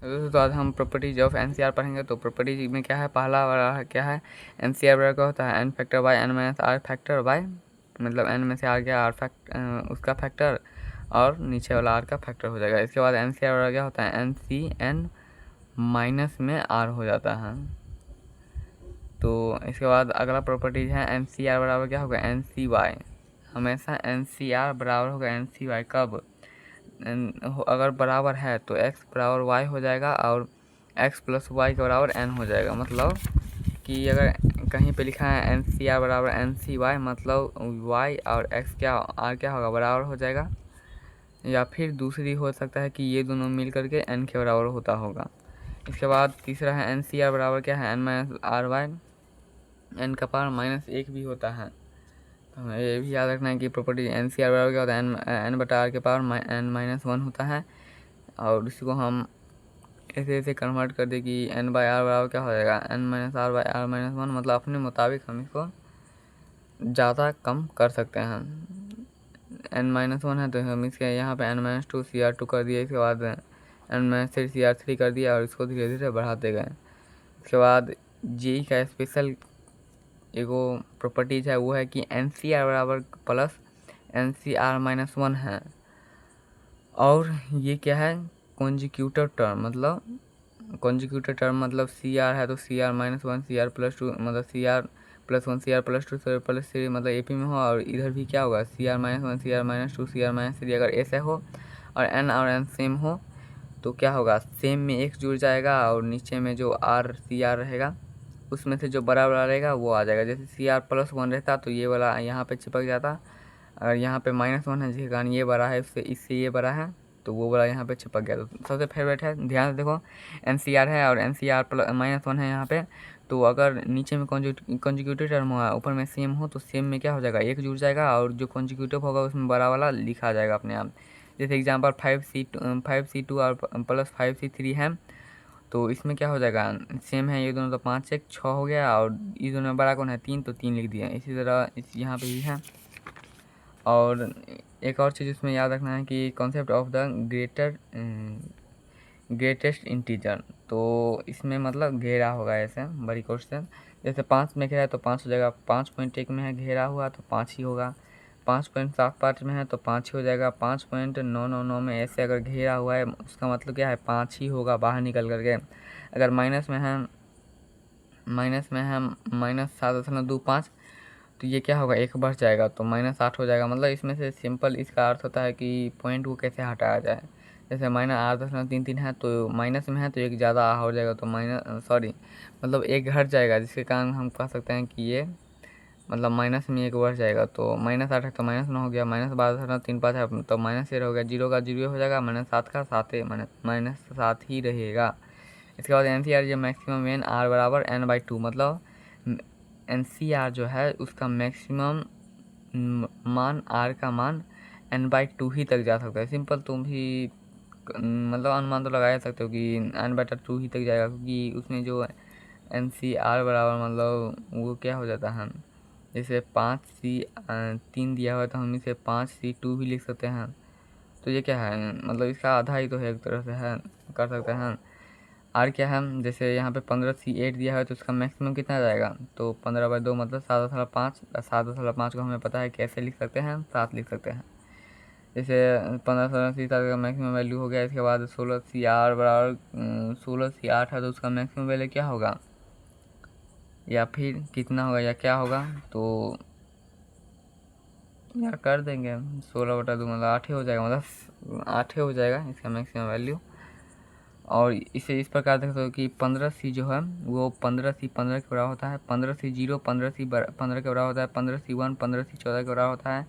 दोस्तों आज हम प्रॉपर्टीज ऑफ एनसीआर पढ़ेंगे। तो प्रॉपर्टीज में क्या है, पहला वाला क्या है, एनसीआर बराबर क्या होता है, n factor by n minus r factor by, मतलब एन में से आर गया, आर उसका फैक्टर और नीचे वाला आर का फैक्टर हो जाएगा। इसके बाद एनसीआर बराबर क्या होता है, एन सी एन माइनस में आर हो जाता है। तो इसके बाद अगला प्रॉपर्टीज है, एन सी आर बराबर क्या होगा, एन सी वाई। हमेशा एन सी आर बराबर होगा एन सी वाई कब, अगर बराबर है तो x बराबर y हो जाएगा और x प्लस वाई के बराबर n हो जाएगा। मतलब कि अगर कहीं पे लिखा है एन सी आर बराबर एन सी वाई, मतलब y और x क्या r क्या होगा, बराबर हो जाएगा। या फिर दूसरी हो सकता है कि ये दोनों मिल करके n के बराबर होता होगा। इसके बाद तीसरा है एन सी आर बराबर क्या है, n minus r y, n का पावर माइनस एक भी होता है। तो हमें ये भी याद रखना है कि प्रॉपर्टी एन सी आर बराबर क्या होता है, एन बटा आर के पावर एन माइनस वन होता है। और इसको हम ऐसे ऐसे कन्वर्ट कर दे कि एन बाई आर बराबर क्या हो जाएगा, n minus r by r minus one. मतलब अपने मुताबिक हम इसको ज़्यादा कम कर सकते हैं। एन माइनस वन है तो हम इसके यहाँ पे n minus two C r two कर दिए, इसके बाद n minus three C r three कर दिया और इसको धीरे धीरे बढ़ाते गए। इसके बाद जी का स्पेशल एगो प्रॉपर्टीज है, वो है कि एन सी आर बराबर plus n C r minus one है। और ये क्या है, कॉन्जिक्यूटिव टर्म, मतलब कॉन्जिक्यूटिव टर्म मतलब सी आर है तो C r minus one, C r plus two, मतलब C r plus one, C r plus two, C r plus three, मतलब एपी में हो। और इधर भी क्या होगा, C r minus one, C r minus two, C r minus three. अगर ऐसे हो और एन सेम हो तो क्या होगा, सेम में एक जुड़ जाएगा और नीचे में जो आर सी आर रहेगा उसमें से जो बड़ा बड़ा रहेगा वो आ जाएगा। जैसे सी आर प्लस वन रहता तो ये वाला यहाँ पे चिपक जाता, अगर यहाँ पे माइनस वन है जिसके कारण ये बड़ा है, इससे ये बड़ा है तो वो वाला यहाँ पे चिपक गया। तो सबसे फेवरेट है, ध्यान से देखो, एन सी आर है और n C r plus minus one है यहाँ पे। तो अगर नीचे में कॉन्जिक्यूटिव टर्म हुआ, ऊपर में सेम हो, तो सेम में क्या हो जाएगा, एक जुड़ जाएगा और जो कॉन्जिक्यूटिव होगा उसमें बड़ा वाला लिखा जाएगा अपने आप। जैसे एग्जाम्पल फाइव सी टू और प्लस फाइव सी थ्री है, तो इसमें क्या हो जाएगा, सेम है ये दोनों, तो पाँच एक छः हो गया और ये दोनों में बड़ा कौन है, तीन, तो तीन लिख दिया। इसी तरह इस यहाँ पे भी है। और एक और चीज़ इसमें याद रखना है कि concept of the greatest integer. तो इसमें मतलब घेरा होगा, ऐसे बड़ी क्वेश्चन। जैसे 5 में घेरा है तो 5 हो जाएगा, 5.1 में है घेरा हुआ तो 5 ही होगा, 5.75 में है तो 5 ही हो जाएगा, 5.999 में ऐसे अगर घेरा हुआ है उसका मतलब क्या है, 5 ही होगा बाहर निकल करके। अगर माइनस में है -7.25 तो ये क्या होगा, एक बढ़ जाएगा तो -8 हो जाएगा। मतलब इसमें से सिंपल इसका अर्थ होता है कि पॉइंट को कैसे हटाया जाए। जैसे -8.33 है तो माइनस में है तो एक ज़्यादा हो जाएगा, तो मतलब एक घट जाएगा, जिसके कारण हम कह सकते हैं कि ये मतलब माइनस में एक बढ़ जाएगा। तो -8 है तो -9 हो गया, -12.35 है तो -8 हो गया, जीरो का जीरो हो जाएगा, -7 का 7 -7 ही रहेगा। इसके बाद एन सी आर जो मैक्सिमम एन आर बराबर एन बाई टू, मतलब एन सी आर जो है उसका मैक्सिमम मान आर का मान एन बाई टू ही तक जा सकता है। सिंपल तुम भी मतलब अनुमान तो लगा सकते हो कि एन बाई टू ही तक जाएगा, क्योंकि उसमें जो एन सी आर बराबर मतलब वो क्या हो जाता है, जैसे 5C3 दिया हुआ है तो हम इसे 5C2 भी लिख सकते हैं। तो ये क्या है, मतलब इसका आधा ही तो है, एक तरह से है, कर सकते हैं। आर क्या है, जैसे यहाँ पे 15C8 दिया है तो उसका मैक्सिमम कितना जाएगा, तो 15/2 मतलब 7.5। 7.5 को हमें पता है कैसे लिख सकते हैं, 7 लिख सकते हैं। जैसे 15C7 का मैक्सिमम वैल्यू हो गया। इसके बाद 16C8 बराबर 16C8 है तो उसका मैक्सिमम वैल्यू क्या होगा, या फिर कितना होगा या क्या होगा, तो यार कर देंगे 16/2 मतलब 8 ही हो जाएगा, मतलब 8 ही हो जाएगा इसका मैक्सिमम वैल्यू। और इसे इस प्रकार देख सकते हो कि 15C जो है वो 15C 15 के बराबर होता है, 15C0 15C 15 के बराबर होता है, 15C1 15C 14 के बराबर होता है,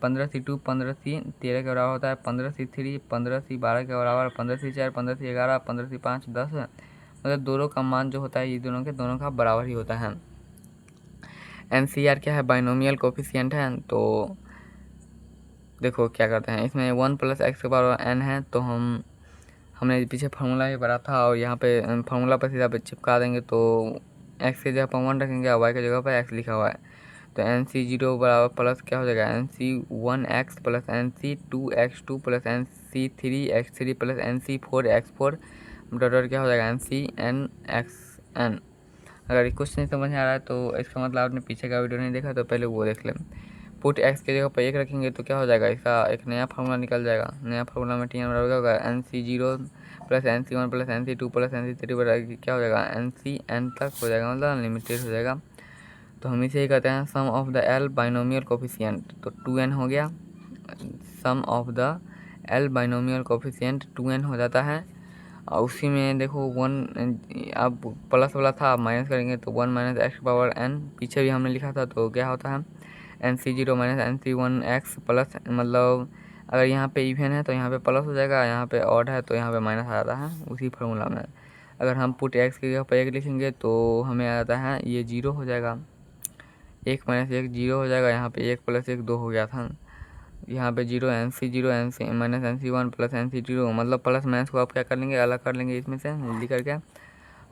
15C2 15C 13 के बराबर होता है, 15C3 15C 12 के बराबर, 15C4 15C 11, 15C5 10। मतलब दोनों का मान जो होता है ये दोनों का बराबर ही होता है। एनसीआर क्या है, बाइनोमियल कोफिशिएंट है। तो देखो क्या करते हैं, इसमें 1 + x के पावर n है तो हमने पीछे फार्मूला ही पढ़ा था और यहाँ पे फार्मूला पर सीधा चिपका देंगे। तो x की जगह पर 1 रखेंगे और y की जगह पर x लिखा हुआ है, तो NC0 बराबर प्लस क्या हो जाएगा, NC1x plus NC2x2 plus NC3x3 plus NC4x4 dot क्या हो जाएगा n C n x n. अगर कुछ नहीं समझ आ रहा है तो इसका मतलब आपने पीछे का वीडियो नहीं देखा तो पहले वो देख लें। पुट एक्स की जगह पर 1 रखेंगे तो क्या हो जाएगा, इसका एक नया फार्मूला निकल जाएगा। नया फार्मूला में टी एन बराबर क्या होगा, n C 0 plus n C 1 plus n C 2 plus n C 3 बराबर क्या हो जाएगा, एन सी एन तक हो जाएगा, मतलब अनलिमिटेड हो जाएगा। तो हम इसे ही कहते हैं sum of the all binomial coefficient. तो 2n हो गया, sum of the all binomial coefficient 2n हो जाता है। और उसी में देखो 1 अब प्लस वाला था, अब माइनस करेंगे तो 1 माइनस एक्स पावर n, पीछे भी हमने लिखा था तो क्या होता है n C 0 minus n C 1 x plus, मतलब अगर यहाँ पे इवन है तो यहाँ पे प्लस हो जाएगा, यहाँ पे ऑड है तो यहाँ पे माइनस आ जाता है उसी फार्मूला में। अगर हम पुट एक्स की जगह पर 1 लिखेंगे तो हमें आ जाता है ये 0 हो जाएगा, 1 माइनस 1 0 हो जाएगा, यहाँ पे 1 प्लस 1 2 हो गया था, यहाँ पे 0 n C minus n C 1 plus n C 0, मतलब प्लस माइनस को आप क्या कर लेंगे, अलग कर लेंगे इसमें से जल्दी करके।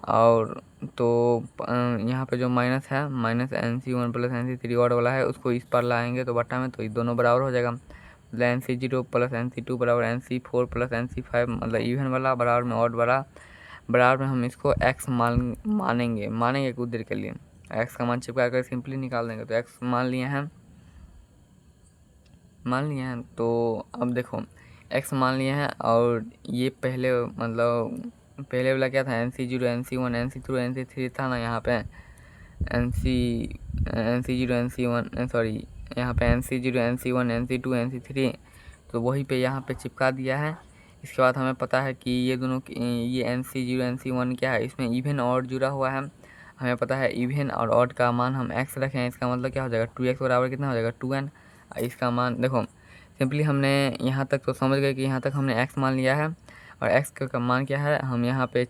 और तो यहाँ पे जो माइनस है, minus n C 1 plus n C 3 odd वाला है उसको इस पर लाएंगे तो बट्टा में, तो ये दोनों बराबर हो जाएगा। मतलब n C 0 plus n C 2 बराबर n C 4 plus n C 5, मतलब इवन वाला बराबर में ऑड वाला बराबर में हम इसको एक्स मानेंगे कुछ देर के लिए। एक्स का मान चिपका कर सिंपली निकाल देंगे, तो एक्स मान लिए हैं तो अब देखो एक्स मान लिए हैं। और ये पहले मतलब पहले वाला क्या था, n C 0 n C 1 n C 2 n C 3 था ना, यहाँ पे n C 0 n C 1 sorry यहाँ पे n C 0 n C 1 n C 2 n C 3, तो वही पे यहाँ पे चिपका दिया है। इसके बाद हमें पता है कि ये दोनों ये एन सी 0 एन सी 1 क्या है, इसमें इवन ऑड जुड़ा हुआ है। हमें पता है इवन और ऑड का मान हम एक्स रखें, इसका मतलब क्या हो जाएगा 2x बराबर कितना हो जाएगा 2n। इसका मान देखो सिंपली हमने यहाँ तक तो समझ गए कि यहाँ तक हमने x मान लिया है, और x का मान क्या है हम यहाँ पे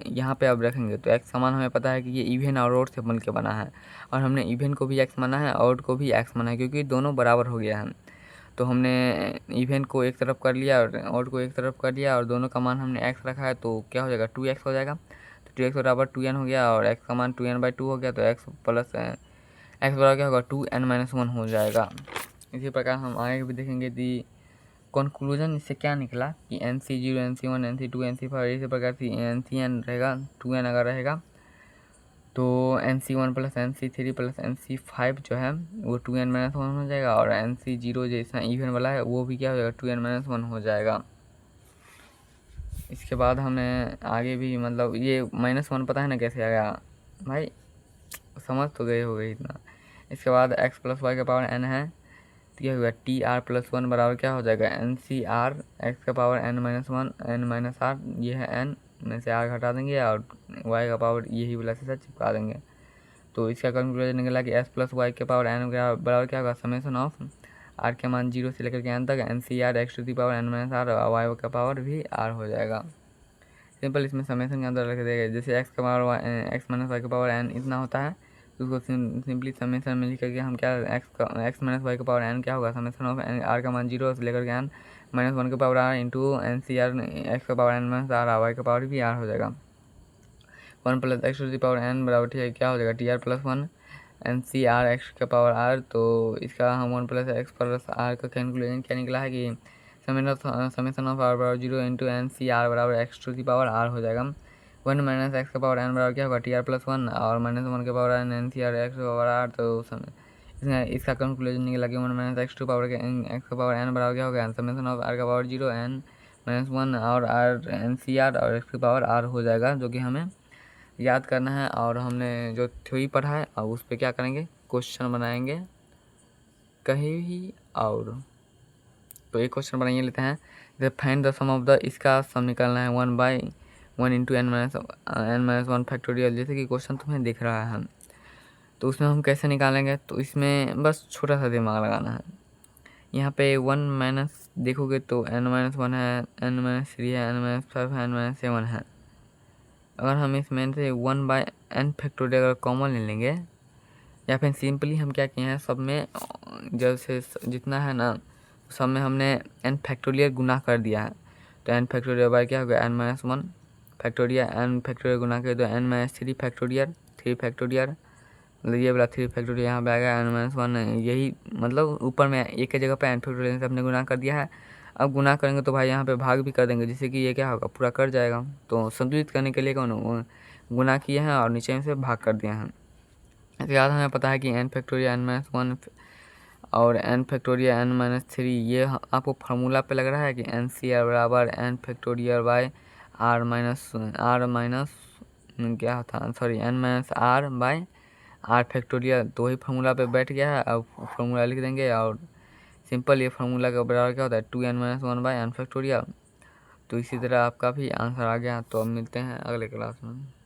यहाँ पे अब रखेंगे तो x का मान हमें पता है कि ये इवन और ऑड से मिल के बना है, और हमने इवन को भी x माना है, ऑड को भी x माना है, क्योंकि दोनों बराबर हो गया है। तो हमने इवन को एक तरफ कर लिया और ऑड को एक तरफ कर लिया, और दोनों का मान हमने x रखा है तो क्या हो जाएगा 2x हो जाएगा। तो 2x बराबर 2n हो गया, और x का मान 2n/2 हो गया, तो x प्लस x बराबर क्या होगा 2n-1 हो जाएगा। इसी प्रकार हम आगे भी देखेंगे कि कंक्लूजन इससे क्या निकला कि n C 0 n C 1 n C 2 n C 5 इसी प्रकार से एन सी एन रहेगा 2n अगर रहेगा तो n C 1 plus n C 3 plus n C 5 जो है वो 2n-1 हो जाएगा, और एन सी 0 जैसा इवन वाला है वो भी क्या हो जाएगा 2n-1 हो जाएगा। इसके बाद हमें आगे भी मतलब ये -1 पता है ना कैसे आएगा भाई, समझ तो गए हो गए इतना। इसके बाद x प्लस वाई का पावर n है, तो क्या होगा टी आर प्लस 1 बराबर क्या हो जाएगा एन सी आर एक्स का पावर n-1 n-r, ये है n में से r घटा देंगे और y का पावर यही वाला से चिपका देंगे। तो इसका कंक्लूजन निकला कि s प्लस वाई के पावर n का बराबर क्या होगा समेशन ऑफ r के मान 0 से लेकर के n तक n C r x to the power n-r, और y का पावर भी r हो जाएगा। सिंपल इसमें समेशन के अंदर रख देगा, जैसे x का पावर x माइनस वाई का पावर n इतना होता है, तो उसको सिंपली समेशन में लिख करके हम क्या x माइनस वाई का पावर n क्या होगा समेशन ऑफ r का मान 0 से लेकर के n-1 का power r into n C r x का पावर n-r, वाई का पावर भी r हो जाएगा। 1 plus x to the power n बराबर ठीक है क्या हो जाएगा t r plus 1 n C r x का पावर r। तो इसका हम 1 प्लस एक्स प्लस r का कैलकुलेशन क्या निकला है कि समेशन ऑफ r बराबर 0 इंटू एन सी आर बराबर x to the power r हो जाएगा। 1 माइनस एक्स का पावर n बराबर क्या होगा टी आर प्लस 1, और -1 के power n n C r x का पावर r। तो इसका कंक्लूजन निकला कि 1 माइनस एक्स टू पावर के एक्स का पावर n बराबर क्या होगा समेशन ऑफ r का पावर 0 n-1 और r एन सी आर और एक्स की पावर r हो जाएगा, जो कि हमें याद करना है। और हमने जो थ्योरी पढ़ा है अब उस पर क्या करेंगे क्वेश्चन बनाएंगे कहीं भी। और तो एक क्वेश्चन बनाइए लेते हैं, जैसे find the sum of the, इसका सम निकालना है 1/1 इंटू n-1 फैक्टोरियल, जैसे कि क्वेश्चन तुम्हें दिख रहा है। तो उसमें हम कैसे निकालेंगे, तो इसमें बस छोटा सा दिमाग लगाना है। यहाँ पे 1 माइनस देखोगे तो n-1 है, n-3 है, n-5 है, n-7 है। अगर हम इसमें से 1/n फैक्टोरियल अगर कॉमन ले लेंगे, या फिर सिंपली हम क्या किए हैं सब में जैसे जितना है ना सब में हमने n फैक्टोरियल गुना कर दिया है, तो n फैक्टोरियल बाय क्या हो गया n-1 फैक्टोरियल, n फैक्टोरियल गुना कर दो n-3 फैक्टोरियल, 3 फैक्टोरियल, मतलब ये वाला 3 फैक्टोरियल यहाँ पे आ गया n-1, यही मतलब ऊपर में एक जगह पे n फैक्टोरियल से हमने गुना कर दिया है, अब गुना करेंगे तो भाई यहाँ पे भाग भी कर देंगे, जिससे कि ये क्या होगा, पूरा कट जाएगा। तो संतुलित करने के लिए कौन गुना किए हैं और नीचे में से भाग कर दिए हैं। इसके बाद हमें पता है कि n फैक्टोरियल n-1 और n फैक्टोरियल n-3 ये आपको फार्मूला पे लग रहा है कि NCR बराबर n factorial by r minus क्या था, sorry n-r by r factorial. तो वही फार्मूला पे बैठ गया है। अब फार्मूला लिख देंगे और सिंपल ये फार्मूला का बराबर क्या होता है 2n-1 बाई n फैक्टोरियल। तो इसी तरह आपका भी आंसर आ गया। तो अब मिलते हैं अगले क्लास में।